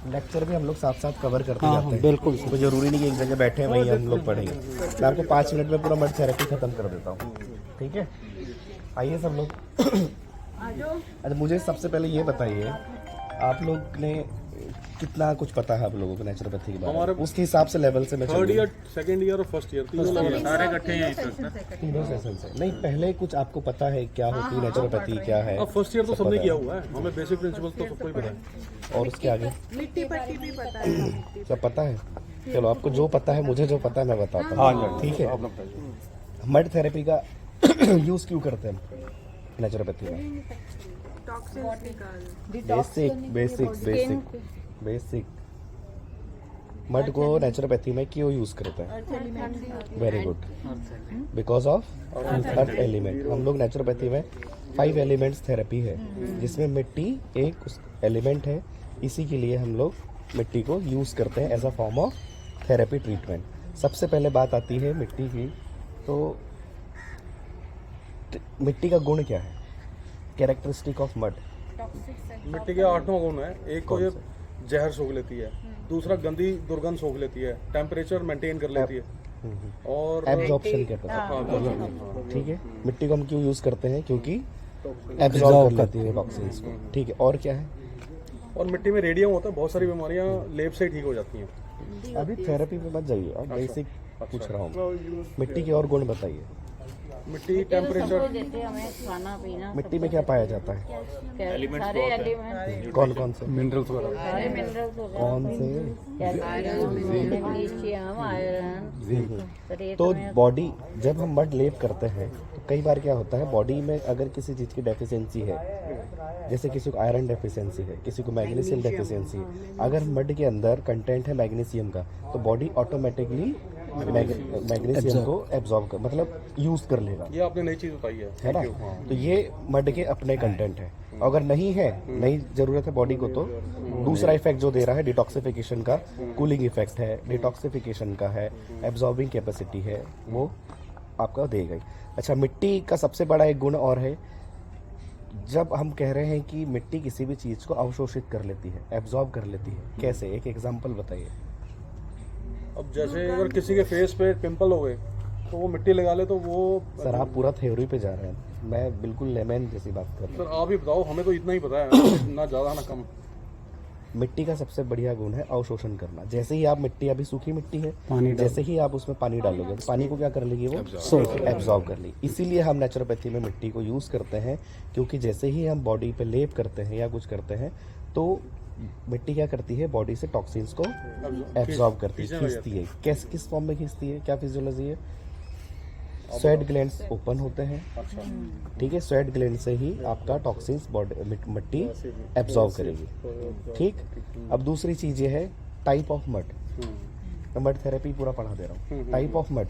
Lecture भी हम लोग साथ साथ कवर करते हाँ, जाते हैं। बिल्कुल। कोई जरूरी नहीं कि एक जगह बैठे हैं वहीं हम लोग पढ़ेंगे। मैं आपको 5 मिनट में पूरा मड थेरेपी खत्म कर देता हूँ, ठीक है? आइए सब लोग। अच्छा, मुझे सबसे पहले ये बताइए, आप लोग ने कितना कुछ पता है आप लोगों को नेचुरोपैथी के बारे में? उसके हिसाब से लेवल से मैं थर्ड ईयर, सेकंड ईयर और फर्स्ट ईयर तीनों सारे इकट्ठे हैं सर। तीनों सेशन से नहीं, पहले कुछ आपको पता है क्या होती है नेचुरोपैथी, क्या है? अब फर्स्ट ईयर तो सबने किया हुआ है, हमें बेसिक प्रिंसिपल्स तो सबको ही पता है। और उसके आगे मिट्टी पट्टी भी पता है। सब पता है? चलो, आपको जो पता है, मुझे जो पता है मैं बताता हूँ, ठीक है? मड थेरेपी का यूज क्यों करते हैं नेचुरोपैथी में? टॉक्सिन्स निकाल। बेसिक मड को नेचुरोपैथी में क्यों यूज करते हैं? Very good, because of earth element. हम लोग नेचुरोपैथी में 5 एलिमेंट्स थेरेपी है, जिसमें मिट्टी एक एलिमेंट है। इसी के लिए हम लोग मिट्टी को यूज करते हैं as a form of therapy treatment. सबसे पहले बात आती है मिट्टी की, तो मिट्टी का गुण क्या है? Characteristic of mud. मिट्टी के 8 गुण है। एक तो ये जहर सोख लेती है, दूसरा गंदी दुर्गंध सोख लेती है, टेम्परेचर मेंटेन कर लेती है और एब्जॉर्प्शन कहते हैं, हाँ, ठीक है? मिट्टी को हम क्यों यूज करते हैं? क्योंकि एब्जॉर्ब कर लेती है टॉक्सिन्स को, ठीक है? और क्या है? और मिट्टी में रेडियम होता है, बहुत सारी बीमारियां लेप से ही ठीक हो जाती हैं। अभी थेरेपी पे मत जाइए, अब बेसिक पूछ रहा हूँ। मिट्टी के और गुण बताइए। मिट्टी टेम्परेचर, देते हमें खाना पीना, मिट्टी में क्या पाया जाता है? सारे एलिमेंट, कौन कौन से? मिनरल्स वगैरह। सारे मिनरल्स हो गए, कौन से? Calcium, iron. तो बॉडी, जब हम मड लेप करते हैं तो कई बार क्या होता है, बॉडी में अगर किसी चीज़ की डेफिशिएंसी है, जैसे किसी को आयरन डेफिशिएंसी है, किसी को मैग्नीशियम डेफिशिएंसी है, अगर मड के अंदर कंटेंट है मैग्नीशियम का, तो बॉडी ऑटोमेटिकली मैग्नीशियम को एब्जॉर्ब कर, मतलब यूज कर लेगा। ये आपने नई चीज बताई है ना? तो ये मड के अपने कंटेंट है। अगर नहीं है, नहीं जरूरत है बॉडी को, तो दूसरा इफेक्ट जो दे रहा है डिटॉक्सिफिकेशन का, कूलिंग इफेक्ट है, डिटॉक्सिफिकेशन का है, एब्जॉर्बिंग कैपेसिटी है, वो आपका देगा ही। अच्छा, मिट्टी का सबसे बड़ा एक गुण और है, जब हम कह रहे हैं कि मिट्टी किसी भी चीज को अवशोषित कर लेती है, एब्जॉर्ब कर लेती है, कैसे? एक एग्जांपल बताइए। अब जैसे अगर किसी के फेस पे पिंपल हो गए तो वो मिट्टी लगा ले तो वो। सर, आप पूरा थ्योरी पे जा रहे हैं, मैं बिल्कुल लेमैन जैसी बात कर रहा सर आप ही बताओ, हमें तो इतना ही पता है, ना ज्यादा ना कम। हूँ। मिट्टी का सबसे बढ़िया गुण है अवशोषण करना। जैसे ही आप मिट्टी, अभी सूखी मिट्टी है, जैसे ही आप उसमें पानी डालोगे तो पानी को क्या कर लेगी? वो एब्जॉर्ब कर लेगी। इसीलिए हम नेचुरोपैथी में मिट्टी को यूज करते हैं, क्योंकि जैसे ही हम बॉडी पे लेप करते हैं या कुछ करते हैं, तो मिट्टी क्या करती है? बॉडी से टॉक्सिन्स को एब्जॉर्ब करती है, खींचती है। किस फॉर्म में खींचती है? क्या फिजियोलॉजी है? स्वेट ग्लैंड्स ओपन होते हैं, ठीक है? स्वेट ग्लैंड से ही आपका टॉक्सिन्स बॉडी मिट्टी एब्जॉर्ब करेगी, ठीक? अब दूसरी चीज ये है टाइप ऑफ मड। मैं मड थेरेपी पूरा पढ़ा दे रहा हूँ। टाइप ऑफ मड,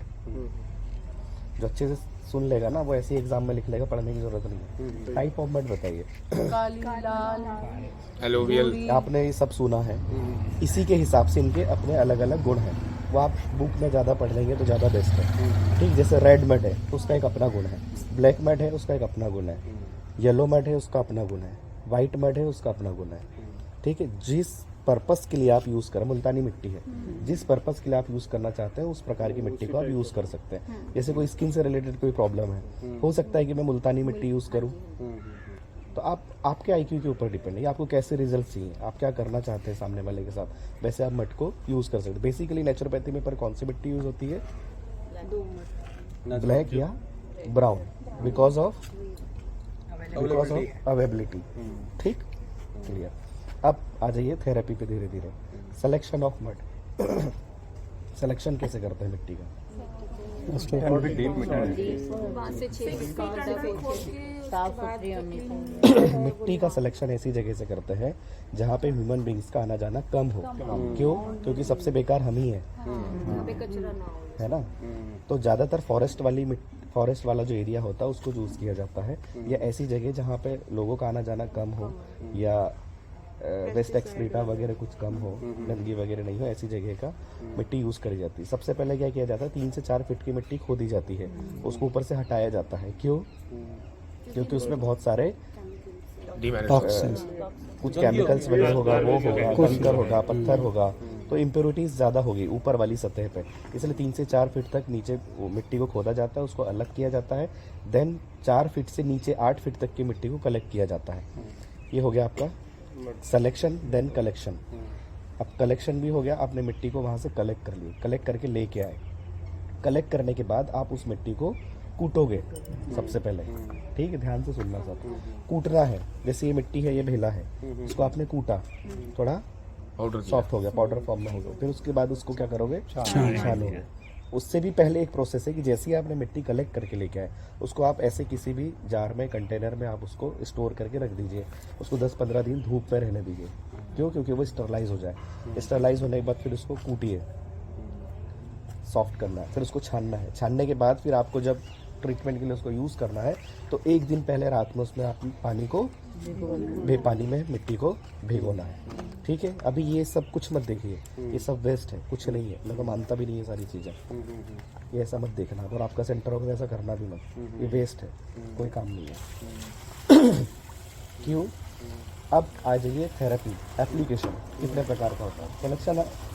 जो अच्छे से सुन लेगा ना, वो ऐसे एग्जाम में लिख लेगा, पढ़ने की जरूरत नहीं है। टाइप ऑफ मड बताइए। काली, लाल, एलोवियल। आपने ये सब सुना है, इसी के हिसाब से इनके अपने अलग अलग गुण हैं। वो आप बुक में ज़्यादा पढ़ लेंगे तो ज़्यादा बेस्ट है, ठीक? जैसे रेड मड है तो उसका एक अपना गुण है, ब्लैक मड है उसका एक अपना गुण है, येलो मड है उसका अपना गुण है, वाइट मड है उसका अपना गुण है, ठीक है? जिस पर्पस के लिए आप यूज़ करें, मुल्तानी मिट्टी है, जिस पर्पस के लिए आप यूज़ करना चाहते हैं उस प्रकार की मिट्टी को आप यूज़ कर सकते हैं। जैसे कोई स्किन से रिलेटेड कोई प्रॉब्लम है, हो सकता है कि मैं मुल्तानी मिट्टी यूज़ करूँ, तो आप आपके आईक्यू के ऊपर डिपेंड है, आपको कैसे रिजल्ट चाहिए, आप क्या करना चाहते हैं सामने वाले के साथ, वैसे आप मड को यूज़ कर सकते हैं। बेसिकली नेचुरोपैथी में पर कौन सी मिट्टी यूज़ होती है? ब्लैक या ब्राउन, बिकॉज ऑफ अवेलेबिलिटी, ठीक? क्लियर। अब आ जाइए थेरेपी पे धीरे धीरे। Selection of mud. सिलेक्शन कैसे करते हैं मिट्टी का? साफ सुथरी होनी चाहिए। मिट्टी का सिलेक्शन ऐसी जगह से करते हैं जहाँ पे ह्यूमन बींग्स का आना जाना कम हो। क्यों? क्योंकि सबसे बेकार हम ही हैं, है ना? तो ज़्यादातर फॉरेस्ट वाला जो एरिया होता है उसको चूज़ किया जाता है, या ऐसी जगह जहाँ पे लोगों का आना जाना कम हो, या वेस्ट एक्सक्रीटा वगैरह कुछ कम हो, गंदगी वगैरह नहीं हो, ऐसी जगह का मिट्टी यूज़ करी जाती है। सबसे पहले क्या किया जाता है, 3 से 4 फीट की मिट्टी खोदी जाती है, उसको ऊपर से हटाया जाता है। क्यों? क्योंकि उसमें बहुत सारे टॉक्सिन्स कुछ केमिकल्स वगैरह होगा, वो होगा, कंकर होगा, पत्थर होगा, तो इम्प्योरिटीज़ ज़्यादा होगी ऊपर वाली सतह पे। इसलिए 3 से 4 फीट तक नीचे वो मिट्टी को खोदा जाता है, उसको अलग किया जाता है, देन 4 फीट से नीचे 8 फीट तक की मिट्टी को कलेक्ट किया जाता है। ये हो गया आपका सिलेक्शन, देन कलेक्शन। अब कलेक्शन भी हो गया, आपने मिट्टी को वहाँ से कलेक्ट कर ली, कलेक्ट करके लेके आए। कलेक्ट करने के बाद आप उस मिट्टी को कूटोगे सबसे पहले, ठीक है, ध्यान से सुनना सब। कूटना है, जैसे ये मिट्टी है, ये भेला है, इसको आपने कूटा, थोड़ा सॉफ्ट हो गया, पाउडर फॉर्म में हो गया। फिर उसके बाद उसको क्या करोगे, छानोगे। उससे भी पहले एक प्रोसेस है कि जैसे ही आपने मिट्टी कलेक्ट करके लेके आए, उसको आप ऐसे किसी भी जार में, कंटेनर में आप उसको स्टोर करके रख दीजिए। उसको 10-15 दिन धूप में रहने दीजिए। क्यों? क्योंकि वो स्टरलाइज हो जाए। स्टरलाइज होने के बाद फिर उसको कूटिए, सॉफ्ट करना है, फिर उसको छानना है। छानने के बाद फिर आपको जब ट्रीटमेंट के लिए उसको यूज़ करना है, तो एक दिन पहले रात में उसमें आप पानी में मिट्टी को भिगोना है, ठीक है। अभी ये सब कुछ मत देखिए, ये सब वेस्ट है, कुछ नहीं है। मैं तो मानता भी नहीं ये सारी चीज़ें, ये ऐसा मत देखना। और आपका सेंटर होगा वैसा करना भी मत, ये वेस्ट है, कोई काम नहीं है। क्यों? अब आ जाइए थेरेपी, एप्लीकेशन कितने प्रकार का होता है।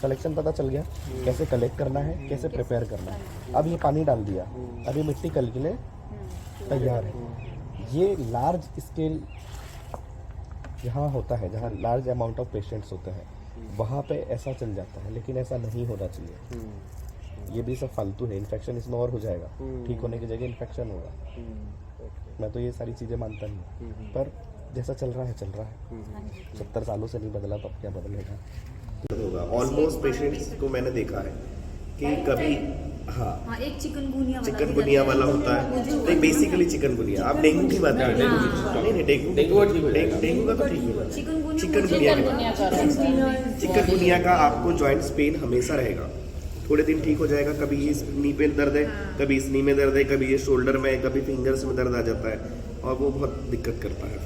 सिलेक्शन पता चल गया, कैसे कलेक्ट करना है, कैसे प्रिपेयर करना है। अब ये पानी डाल दिया, अभी मिट्टी कल के लिए तैयार है। ये लार्ज स्केल जहाँ होता है, जहाँ लार्ज अमाउंट ऑफ पेशेंट्स होते हैं, वहाँ पे ऐसा चल जाता है, लेकिन ऐसा नहीं होना चाहिए। ये भी सब फालतू है, इन्फेक्शन इसमें और हो जाएगा, ठीक होने की जगह इन्फेक्शन होगा। मैं तो ये सारी चीज़ें मानता नहीं, पर जैसा चल रहा है चल रहा है। 70 सालों से नहीं बदला, तो अब क्या बदलेगा। होगा ऑलमोस्ट पेशेंट्स को मैंने देखा है कि कभी हाँ एक चिकनगुनिया वाला होता है, नहीं बेसिकली चिकनगुनिया। आप डेंगू की बात कर रहे हैं? नहीं डेंगू का तो ठीक है। चिकनगुनिया का आपको जॉइंट्स पेन हमेशा रहेगा, थोड़े दिन ठीक हो जाएगा। कभी इस नी पे दर्द है, कभी इस नी में दर्द है, कभी ये शोल्डर में, कभी फिंगर्स में दर्द आ जाता है, और वो बहुत दिक्कत करता है।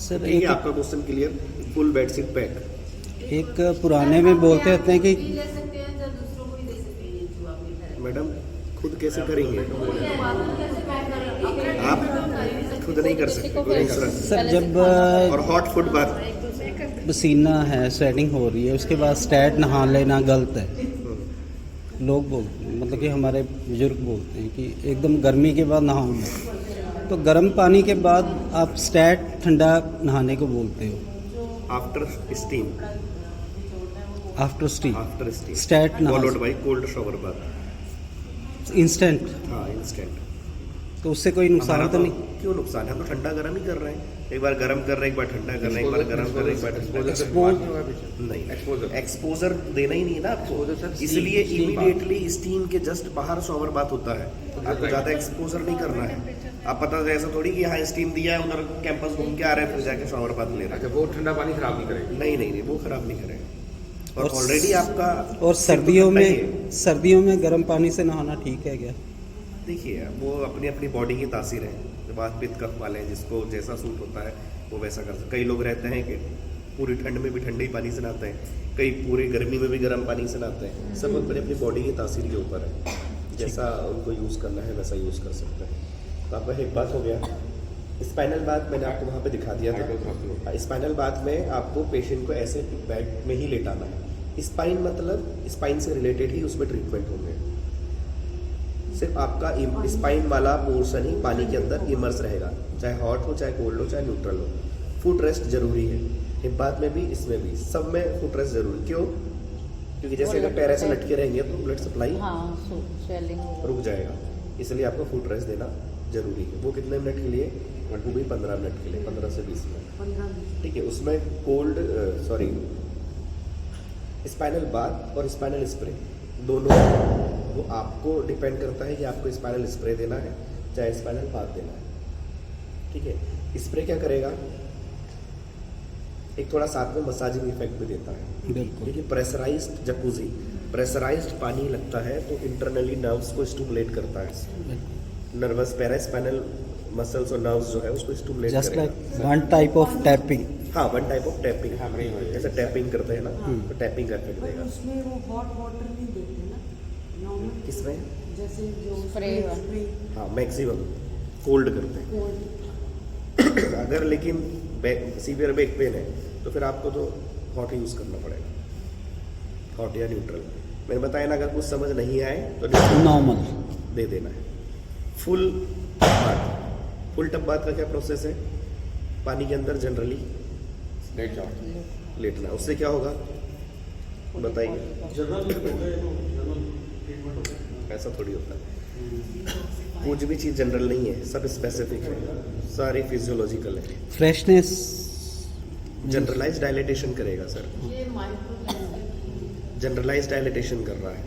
सर ठीक है, आपका question clear. Full bedsheet pack. एक पुराने में बोलते रहते हैं कि मैडम खुद कैसे करेंगे आप? खुद नहीं कर सकते। सर जब और हॉट फुट बात, पसीना है, स्वेटिंग हो रही है, उसके बाद स्टैट नहा लेना गलत है। लोग बोलते हैं, मतलब कि हमारे बुजुर्ग बोलते हैं कि एकदम गर्मी के बाद नहाओ मत। तो गर्म पानी के बाद आप स्टैट ठंडा नहाने को बोलते हो। After steam, after steam start नहा, followed by cold shower bath, instant. हाँ इंस्टेंट। तो उससे कोई नुकसान तो नहीं? क्यों नुकसान है? हम तो ठंडा गर्म ही कर रहे हैं, एक बार गर्म कर रहे हैं, एक बार ठंडा कर रहे हैं, एक बार गर्म कर रहे हैं, एक बार ठंडा। नहीं, एक्सपोजर देना ही नहीं है ना आपको, इसलिए इमीडिएटली स्टीम के जस्ट बाहर शॉवर बात होता है। आपको ज़्यादा एक्सपोजर नहीं करना है। आप पता है ऐसा थोड़ी कि यहाँ स्टीम दिया है, उधर कैंपस घूम के आ रहे हैं, फिर जाके शॉवर बात ले रहे हैं। वो ठंडा पानी खराब नहीं करेगा? नहीं, वो खराब नहीं करेगा। और ऑलरेडी आपका, और सर्दियों में गर्म पानी से नहाना ठीक है क्या? देखिए वो अपनी अपनी बॉडी की तासीर है। जो बात पित्त कफ वाले हैं, जिसको जैसा सूट होता है वो वैसा कर सकते। कई लोग रहते हैं कि पूरी ठंड में भी ठंडे ही पानी से नहाते हैं, कई पूरी गर्मी में भी गर्म पानी से नहाते हैं। सब अपनी अपनी बॉडी की तासीर के ऊपर है, जैसा उनको यूज़ करना है वैसा यूज़ कर सकते हैं। तो आपका हिप बात हो गया। स्पाइनल बात मैंने आपको वहाँ पे दिखा दिया था। स्पाइनल बात में आपको पेशेंट को ऐसे बेड में ही लेटाना है। स्पाइन मतलब स्पाइन से रिलेटेड ही उसमें ट्रीटमेंट होंगे। सिर्फ आपका स्पाइन वाला पोर्शन ही पानी के अंदर इमर्स रहेगा, चाहे हॉट हो, चाहे कोल्ड हो, चाहे न्यूट्रल हो। फुट रेस्ट जरूरी है, हिप बात में भी, इसमें भी, सब में फुट रेस्ट जरूरी। क्यों? क्योंकि जैसे अगर पैर ऐसे लटके रहेंगे तो ब्लड सप्लाई रुक जाएगा, इसलिए आपको फुट रेस्ट देना जरूरी है। वो कितने मिनट के लिए? वो भी 15 मिनट के लिए, 15 से 20 मिनट, ठीक है। उसमें स्पाइनल बाथ और स्पाइनल स्प्रे दोनों, वो आपको डिपेंड करता है कि आपको स्पाइनल स्प्रे देना है चाहे स्पाइनल बाथ देना है, ठीक है। स्प्रे क्या करेगा? एक थोड़ा साथ में मसाजिंग इफेक्ट भी देता है, लेकिन प्रेशराइज्ड जकूजी, प्रेशराइज्ड पानी लगता है तो इंटरनली नर्व्स को स्टिमुलेट करता है। नर्वस पैरास्पाइनल मसल्स और नर्व्स जो है उसको स्टिमुलेट करेगा। Just like one type of tapping. हाँ, वन टाइप ऑफ टैपिंग, जैसे टैपिंग करते हैं ना, तो टैपिंग का इफेक्ट देगा। उसमें वो हॉट वाटर नहीं देते ना नॉर्मल, किसमें? जैसे जो स्प्रे। हाँ, मैक्सिमम कोल्ड करते हैं। अगर लेकिन सीवियर बैक पेन है तो फिर आपको तो हॉट यूज़ करना पड़ेगा, हॉट या न्यूट्रल। मैंने बताया ना, अगर कुछ समझ नहीं आए तो नॉर्मल दे देना है। फुल टब्बात, फुल टब्बात का क्या प्रोसेस है? पानी के अंदर जनरली लेटना, उससे क्या होगा बताइए? ऐसा थोड़ी होता है, कुछ भी चीज़ जनरल नहीं है, सब स्पेसिफिक है, सारी फिजियोलॉजिकल है। फ्रेशनेस जनरलाइज डायलिटेशन करेगा सर, ये माइक्रो जनरलाइज डायलिटेशन कर रहा है,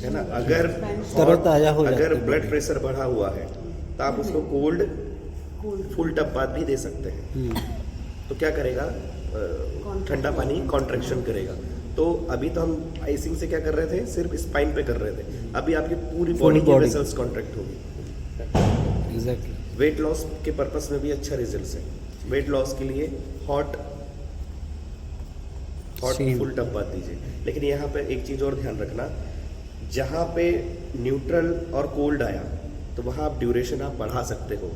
है ना। अगर तरोताजा हो जाता अगर है ब्लड प्रेशर बढ़ा हुआ है तो आप उसको कोल्ड फुल टब बात भी दे सकते हैं। तो क्या करेगा? ठंडा पानी कॉन्ट्रैक्शन करेगा। तो अभी तो हम आइसिंग से क्या कर रहे थे, सिर्फ स्पाइन पे कर रहे थे, अभी आपकी पूरी बॉडी की body। वेसल्स कॉन्ट्रैक्ट होगी। एग्जैक्टली। वेट लॉस के पर्पस में भी अच्छा रिजल्ट है। वेट लॉस के लिए हॉट Same। फुल टब बात दीजिए। लेकिन यहाँ पे एक चीज़ और ध्यान रखना, जहाँ पे न्यूट्रल और कोल्ड आया तो वहाँ आप ड्यूरेशन आप बढ़ा सकते हो,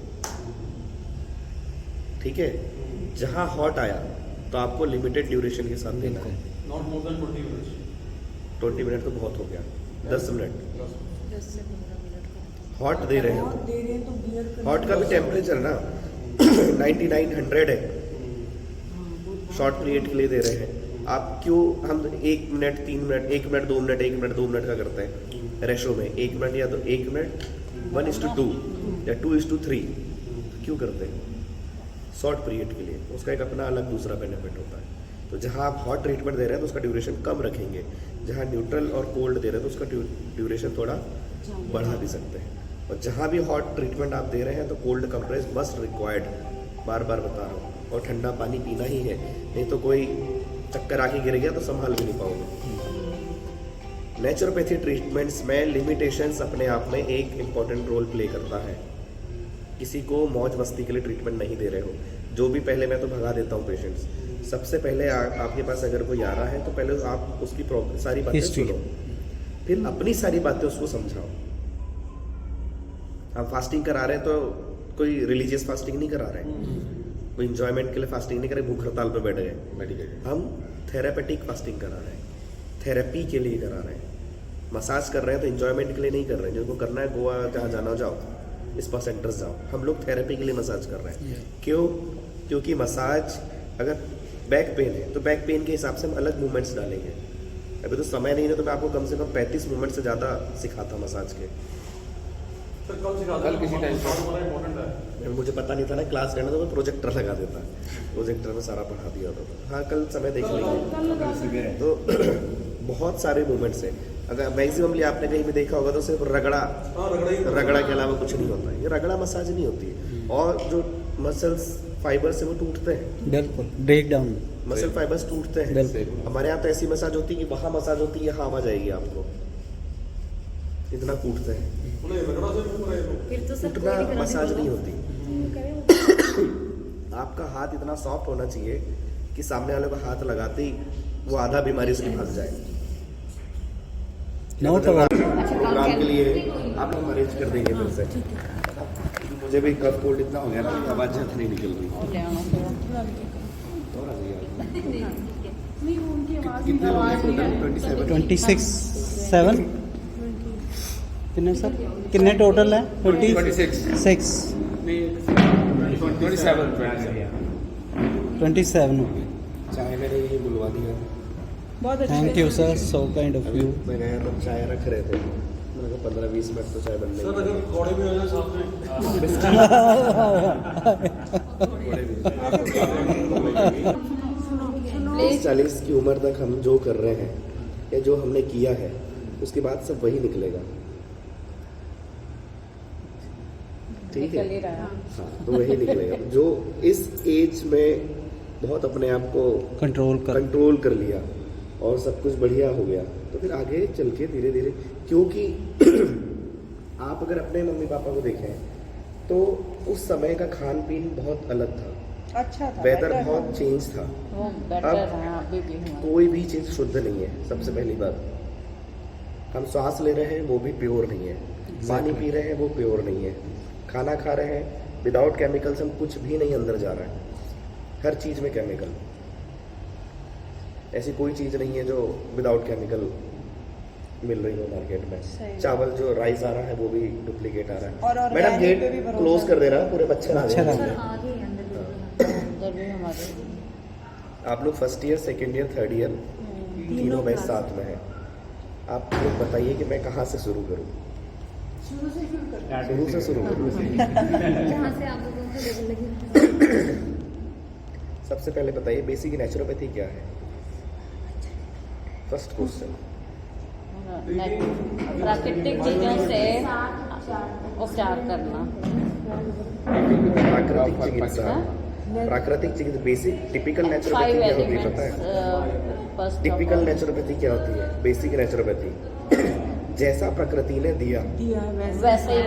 ठीक है। जहाँ हॉट आया तो आपको लिमिटेड ड्यूरेशन के साथ देना है। Not more than 20 minutes. 20 minute तो बहुत हो गया, 10 मिनट 10 से 15 मिनट का। हॉट दे रहे हो। दे रहे हैं तो बियर कर हॉट का भी टेम्परेचर ना 9900 है, शॉर्ट पीरियड के लिए दे रहे हैं। आप क्यों हम 1 minute 3 minute 1 minute 2 minute 1 minute 2 minute का करते हैं रेशो में, 1 मिनट या तो 1 मिनट 1:2 या 2:3 क्यों करते हैं? शॉर्ट पीरियड के लिए, उसका एक अपना अलग दूसरा बेनिफिट होता है। तो जहाँ आप हॉट ट्रीटमेंट दे रहे हैं तो उसका ड्यूरेशन कम रखेंगे, जहाँ न्यूट्रल और कोल्ड दे रहे हैं तो उसका ड्यूरेशन थोड़ा बढ़ा भी सकते हैं। और जहाँ भी हॉट ट्रीटमेंट आप दे रहे हैं तो कोल्ड कंप्रेस मस्ट रिक्वायर्ड, बार बार बता रहा हूँ। और ठंडा पानी पीना ही है, नहीं तो कोई चक्कर आके गिर गया तो संभाल भी नहीं पाओगे। नेचुरोपैथी ट्रीटमेंट्स में लिमिटेशंस अपने आप में एक इम्पॉर्टेंट रोल प्ले करता है। किसी को मौज मस्ती के लिए ट्रीटमेंट नहीं दे रहे हो, जो भी पहले मैं तो भगा देता हूँ पेशेंट्स। सबसे पहले आपके पास अगर कोई आ रहा है तो पहले आप उसकी सारी बातें History। सुनो, फिर अपनी सारी बातें उसको समझाओ। हम फास्टिंग करा रहे हैं तो कोई रिलीजियस फास्टिंग नहीं करा रहे हैं, कोई इंजॉयमेंट के लिए फास्टिंग नहीं कर रहे, भूख हड़ताल पे बैठ गए। हम थेरापेटिक फास्टिंग करा रहे हैं, थेरेपी के लिए करा रहे हैं। मसाज कर रहे हैं तो इंजॉयमेंट के लिए नहीं कर रहे हैं, जिनको करना है गोवा जहाँ जाना हो जाओ, स्पा सेंटर्स जाओ। हम लोग थेरेपी के लिए मसाज कर रहे हैं। क्यों? क्योंकि मसाज अगर बैक पेन है तो बैक पेन के हिसाब से हम अलग मूवमेंट्स डालेंगे। अभी तो समय नहीं है तो मैं आपको कम से कम 35 मूवमेंट से ज़्यादा सिखाता मसाज के। सर कल किसी टाइम बड़ा इंपॉर्टेंट है। मुझे पता नहीं था ना क्लास करना, तो मैं प्रोजेक्टर लगा देता, प्रोजेक्टर में सारा पढ़ा दिया होता था। हाँ कल समय देख लेंगे। तो बहुत सारे मूवमेंट्स हैं। अगर मैक्सिममली आपने कहीं भी देखा होगा तो सिर्फ रगड़ा के अलावा कुछ नहीं होता है। ये रगड़ा मसाज नहीं होती है। और जो मसल्स फाइबर से वो टूटते हैं, बिल्कुल ब्रेक डाउन। मसल फाइबर्स टूटते हैं। बिल्कुल। हमारे यहाँ तो ऐसी मसाज होती है कि वहाँ मसाज होती है, यहाँ आवाज आएगी आपको, इतना टूटते हैं। फिर तो सब टूटना मसाज नहीं होती। आपका हाथ इतना सॉफ्ट होना चाहिए कि सामने वाले को हाथ लगाते ही वो आधा बीमारी उसकी भाग जाए। नो प्रोग्राम के लिए आप लोग अरेंज कर देंगे फिर से, क्योंकि मुझे भी कफ कोल्ड इतना हो गया ना कि आवाज़ झट नहीं निकल रही। ले आना थोड़ा। नहीं वो उनकी आवाज़ कितने लोग हैं टोटल? 26 7 कितने सर, कितने टोटल है? 26 27 हो गए। चाय मैंने ये बुलवा दिया। बहुत अच्छे thank you sir, so kind of अभी यू। मैं गया तो चाय रख रहे थे, मैंने कहा 15-20 मिनट तो चाय बनने सर अगर घोड़े भी हो जाए साथ में। 40 की उम्र तक हम जो कर रहे हैं या जो हमने किया है उसके बाद सब वही निकलेगा, ठीक है? निकल ही रहा है। हाँ तो वही निकलेगा। जो इस एज में बहुत अपने आप को कंट्रोल कर लिया और सब कुछ बढ़िया हो गया, तो फिर आगे चल के धीरे धीरे, क्योंकि आप अगर अपने मम्मी पापा को देखें तो उस समय का खान पीन बहुत अलग था, अच्छा था, वेदर better बहुत था। चेंज था। वो बेटर है अभी भी हुआ। कोई भी चीज़ शुद्ध नहीं है। सबसे पहली बात, हम सांस ले रहे हैं वो भी प्योर नहीं है, पानी पी रहे हैं वो प्योर नहीं है, खाना खा रहे हैं विदाउट केमिकल्स हम कुछ भी नहीं अंदर जा रहा है, हर चीज़ में केमिकल। ऐसी कोई चीज़ नहीं है जो विदाउट केमिकल मिल रही हो मार्केट में। चावल जो राइस आ रहा है वो भी डुप्लीकेट आ रहा है। और मैडम organic गेट पे भी भरोसा क्लोज कर देना, पूरे मच्छर आ मच्छर आ जाएंगे। गए। आगे अंदर भी हमारे आप लोग first year, second year, third year तीनों बैच साथ में है। आप लोग बताइए कि मैं कहाँ से शुरू करूँ? शुरू से शुरू कर शुरू से शुरू करूँ। जहाँ से आप लोगों को लेवल लगी। सबसे पहले बताइए बेसिक नेचुरोपैथी क्या है? First question. प्राकृतिक चीजों से उपचार करना। प्राकृतिक चिकित्सा, प्राकृतिक चिकित्सा बेसिक टिपिकल नेचुरोपैथी 5 क्या होती है पता है? एलिमेंट्स फर्स्ट टिपिकल नेचुरोपैथी क्या होती है? बेसिक नेचुरोपैथी जैसा प्रकृति ने दिया दिया वैसे ही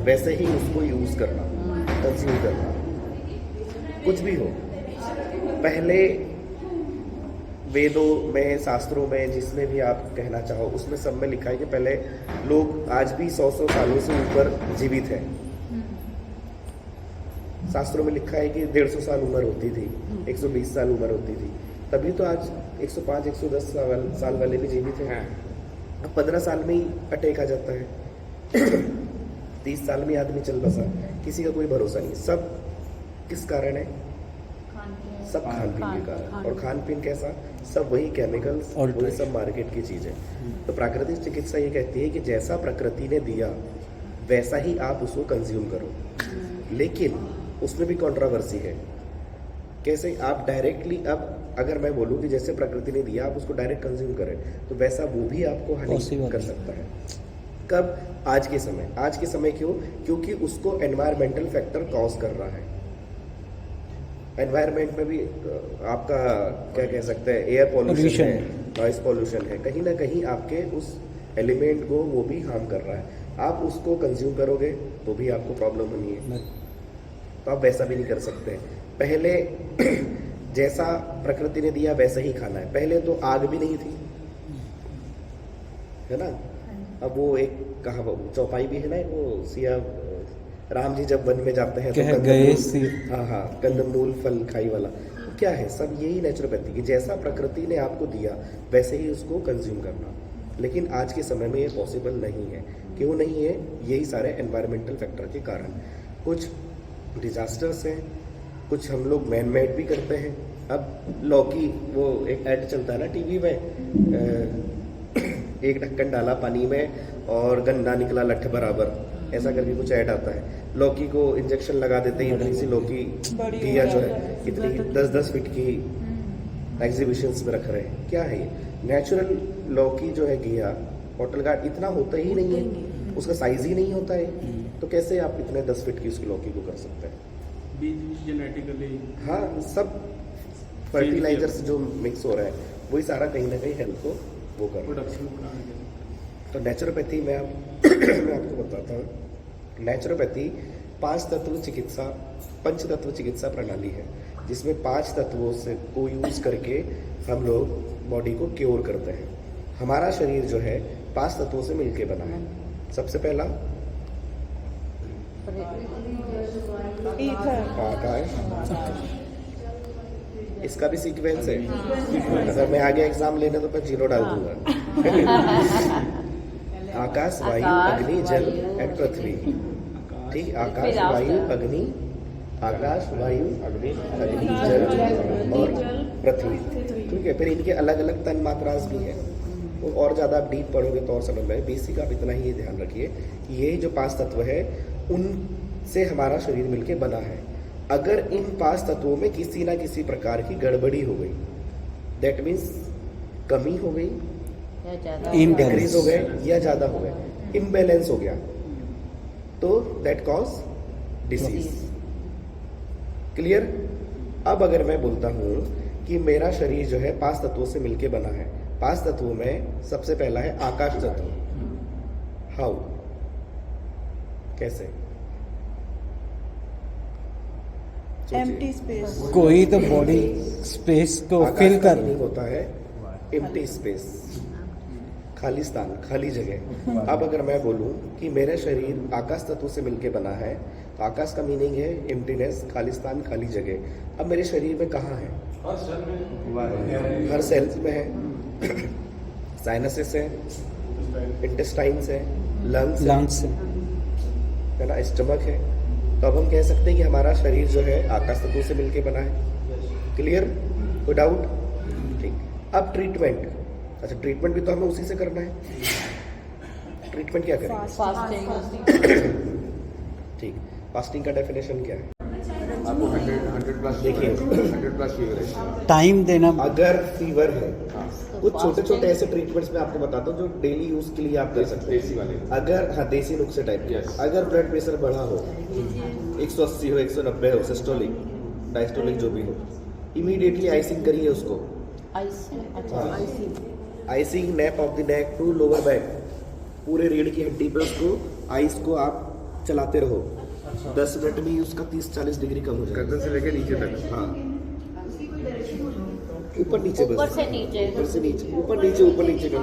वैसे ही उसको यूज करना, कंज्यूम करना, कुछ भी हो। पहले वेदों में, शास्त्रों में, जिसमें भी आप कहना चाहो, उसमें सब में लिखा है कि पहले लोग आज भी 100 सालों से ऊपर जीवित हैं। शास्त्रों में लिखा है कि 150 साल उम्र होती थी, 120 साल उम्र होती थी, तभी तो आज 105, 110 साल वाले भी जीवित हैं। अब 15 साल में ही अटैक आ जाता है। 30 साल में आदमी चल बसा, किसी का कोई भरोसा नहीं। सब किस कारण है? सब खान पीन के कारण। और खान पीन कैसा? सब वही केमिकल्स, वही सब मार्केट की चीज़ है। तो प्राकृतिक चिकित्सा ये कहती है कि जैसा प्रकृति ने दिया वैसा ही आप उसको कंज्यूम करो। लेकिन उसमें भी कंट्रोवर्सी है। कैसे? आप डायरेक्टली, अब अगर मैं बोलूँ कि जैसे प्रकृति ने दिया आप उसको डायरेक्ट कंज्यूम करें, तो वैसा वो भी आपको हानि कर सकता है। कब? आज के समय। आज के समय क्यों? क्योंकि उसको एनवायरमेंटल फैक्टर कॉज कर रहा है। एनवायरनमेंट में भी आपका क्या कह सकते हैं, एयर पॉल्यूशन है, नॉइस पॉल्यूशन है, कहीं ना कहीं आपके उस एलिमेंट को वो भी हार्म कर रहा है। आप उसको कंज्यूम करोगे तो भी आपको प्रॉब्लम होनी है, तो आप वैसा भी नहीं कर सकते। पहले जैसा प्रकृति ने दिया वैसा ही खाना है। पहले तो आग भी नहीं थी, है ना? अब वो एक कहा चौपाई भी है ना, वो सिया राम जी जब वन में जाते हैं तो गए हाँ, कंदमूल फल खाई वाला। क्या है? सब यही नेचुरोपैथी की, जैसा प्रकृति ने आपको दिया वैसे ही उसको कंज्यूम करना। लेकिन आज के समय में ये पॉसिबल नहीं है। क्यों नहीं है? यही सारे एनवायरमेंटल फैक्टर के कारण। कुछ डिजास्टर्स हैं, कुछ हम लोग मैन मेड भी करते हैं। अब लौकी, वो एक ऐड चलता है ना टीवी में, एक ढक्कन डाला पानी में और गन्ना निकला लठ बराबर, ऐसा करके कुछ ऐड आता है। लौकी को इंजेक्शन लगा देते हैं, इतनी सी लौकी घिया जो है इतनी 10-10 फीट की एग्जीबिशंस में रख रहे हैं। क्या है ये? नेचुरल लौकी जो है घिया, बॉटल गार्ड इतना होता ही नहीं है, उसका साइज ही नहीं होता है। तो कैसे आप इतने 10 फीट की उसकी लौकी को कर सकते हैं? बीज जेनेटिकली, हाँ, सब फर्टिलाइजर्स जो मिक्स हो रहा है वही सारा कहीं ना कहीं हेल्थ को वो कर रहा है। तो नेचुरोपैथी में मैं आपको बताता हूँ। नेचुरोपैथी 5 तत्व चिकित्सा, पंच तत्व चिकित्सा प्रणाली है, जिसमें 5 तत्वों से को यूज करके हम लोग बॉडी को क्योर करते हैं। हमारा शरीर जो है 5 तत्वों से मिलके बना है। सबसे पहला आकाश, इसका भी सीक्वेंस है। अगर मैं आगे एग्जाम लेने तो मैं 0 डाल दूंगा। आकाश, वायु, अग्नि, जल एंड पृथ्वी। ठीक, आकाश, वायु, अग्नि, आकाश, वायु, अग्नि, जल और पृथ्वी। ठीक है, फिर इनके अलग अलग तन मात्रांश भी है। वो और ज़्यादा आप डीप पढ़ोगे तो और समझ में। बेसिक आप इतना ही ध्यान रखिए कि ये जो 5 तत्व है उनसे हमारा शरीर मिलके बना है। अगर इन 5 तत्वों में किसी ना किसी प्रकार की गड़बड़ी हो गई, दैट मीन्स कमी हो गई, इंक्रीज हो गए या ज़्यादा हो गए, इम्बैलेंस हो गया, तो दैट कॉज डिसीज। क्लियर? अब अगर मैं बोलता हूँ कि मेरा शरीर जो है 5 तत्वों से मिलके बना है। 5 तत्वों में सबसे पहला है आकाश तत्व। हाउ? कैसे? Empty space. कोई तो बॉडी स्पेस को फिल कर नहीं होता है, एम्प्टी स्पेस, खाली स्थान, खाली जगह। अब अगर मैं बोलूं कि मेरा शरीर आकाश तत्व से मिलके बना है, तो आकाश का मीनिंग है एम्प्टीनेस, खालिस्तान, खाली जगह। अब मेरे शरीर में कहाँ है? हर सेल में है। साइनसेस है, इंटेस्टाइन्स है, लंग्स है ना, स्टमक है। तो अब हम कह सकते हैं कि हमारा शरीर जो है आकाश तत्व से मिलके बना है। क्लियर? कोई डाउट? ठीक। अब ट्रीटमेंट। अच्छा, ट्रीटमेंट भी तो हमें उसी से करना है। ट्रीटमेंट क्या करेंगे? ठीक। फास्टिंग का डेफिनेशन क्या है? आपको 100 प्लस देखिए, 100 प्लस फीवर है। टाइम देना। अगर फीवर है, कुछ छोटे छोटे ऐसे ट्रीटमेंट्स में आपको बताता हूँ जो डेली यूज के लिए आप कर सकते हैं। देसी वाले। अगर हाँ, देसी नुस्खे टाइप। Yes. अगर ब्लड प्रेशर बढ़ा हो, 180 हो, 190 हो, सिस्टोलिक, डायस्टोलिक जो भी हो, इमीडिएटली आइसिंग करिए उसको। Icing nape of the neck to lower back, पूरे रीढ़ की हड्डी पे उसको आइस को आप चलाते रहो। 10 मिनट में ही उसका 30-40 डिग्री कम हो जाएगा। गर्दन से लेकर नीचे तक। हाँ, ऊपर नीचे बस। ऊपर से नीचे। ऊपर से नीचे, ऊपर नीचे कर।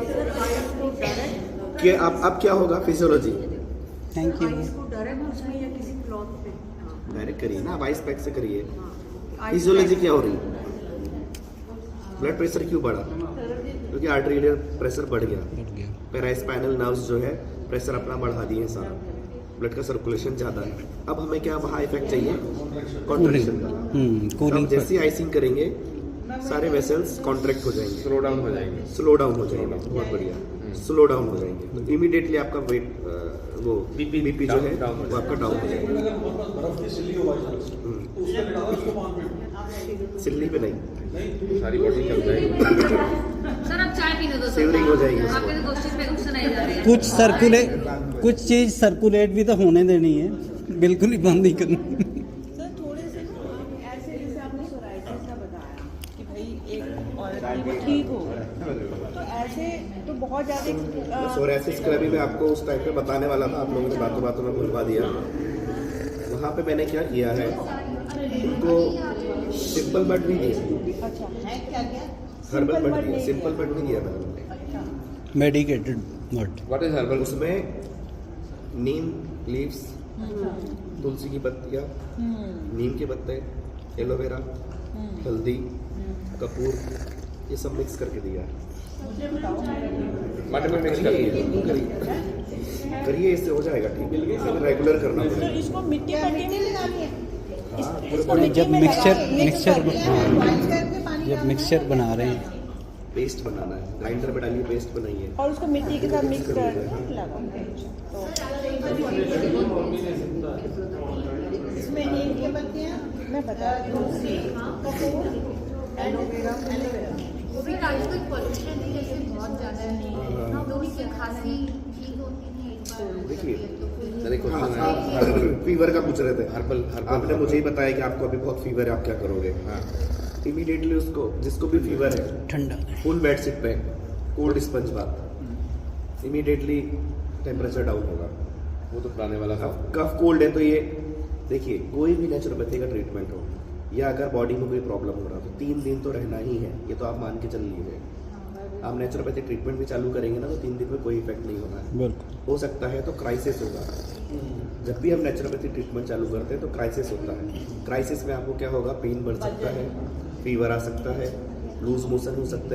क्या अब क्या होगा? Physiology thank you. आइस को डर है ना उसमें या किसी क्लॉथ पे? डायरेक्ट करिए ना, अब आइस पैक से करिए। फिजियोलॉजी क्या हो रही? ब्लड प्रेशर क्यों बढ़ा? क्योंकि आर्टेरियल प्रेशर बढ़ गया। पैरास्पाइनल नर्व्स जो है प्रेशर अपना बढ़ा दिए सारा, ब्लड का सर्कुलेशन ज़्यादा है। अब हमें क्या वहाँ इफेक्ट चाहिए? कॉन्ट्रैक्शन का। कूलिंग। जैसे आइसिंग करेंगे सारे वेसल्स कॉन्ट्रैक्ट हो जाएंगे, स्लो डाउन हो जाएंगे। स्लो डाउन हो जाएंगे। बहुत बढ़िया, स्लो डाउन हो जाएंगे। तो इमीडिएटली आपका वेट वो बीपी जो है वो आपका डाउन हो जाएगा। सिल्ली पे नहीं, सारी बॉडी चल जाएगी। सर अब चाय पीने दो। Savoring हो जाएगी उसको। आपके क्वेश्चन पे क्वेश्चन आई जा रहे हैं। कुछ चीज सर्कुलेट भी तो होने देनी है, बिल्कुल ही बंद नहीं करनी। सर थोड़े से ना ऐसे, जैसे आपने सोराइटिस का बताया कि भाई एक औरत है वो ठीक हो गई, तो ऐसे तो बहुत ज़्यादा सोरायसिस का भी मैं आपको उस टाइम पे बताने वाला था, आप लोगों ने बातों बातों में भुलवा दिया। वहाँ पे मैंने क्या किया है, उनको सिंपल बेड नहीं दिया। अच्छा है क्या हर्बल बेड दिया, सिंपल बेड नहीं दिया मैंने। Medicated but what is herbal? उसमें नीम लीव्स, तुलसी की पत्तियाँ, नीम के पत्ते, एलोवेरा, हल्दी, कपूर, ये सब मिक्स करके दिया है। मटर में मिक्स करिए, इससे हो जाएगा ठीक। रेगुलर करना तो पड़ेगा। इसको मिट्टी पट्टी नहीं लगानी है? जब मिक्सचर बना रहे हैं, पेस्ट बनाना है, ग्राइंडर पे डालिए, पेस्ट बनाइए। और उसको मिट्टी के साथ मिक्स कर लगाओ। इसमें नीम की पत्तियाँ मैं बता तुलसी, कपूर, एलोवेरा। वो भी आजकल पॉल्यूशन है जैसे बहुत ज़्यादा है, थोड़ी सी खांसी ठीक होती है एक बार। देखिए, देखो हाँ, फीवर का पूछ रहे थे। हर्बल आपने मुझे ही बताया कि आपको अभी बहुत फीवर है, आप क्या करोगे? हाँ, इमीडिएटली उसको, जिसको भी फीवर है, ठंडा फुल बेडशीट पे cold sponge bath, immediately temperature down होगा। वो तो पुराने वाला था। कफ कोल्ड है तो ये देखिए, कोई भी नेचुरोपैथी का ट्रीटमेंट हो या अगर बॉडी में कोई प्रॉब्लम हो रहा तो 3 दिन तो रहना ही है, ये तो आप मान के चल लीजिए। आप नेचुरोपैथी ट्रीटमेंट भी चालू करेंगे ना तो 3 दिन में कोई इफेक्ट नहीं होना है। बिल्कुल। हो सकता है तो क्राइसिस होगा। जब भी हम नेचुरोपैथी ट्रीटमेंट चालू करते हैं तो क्राइसिस होता है। क्राइसिस में आपको क्या होगा? पेन बढ़ सकता है, फीवर आ सकता है, लूज मोशन हो सकता है।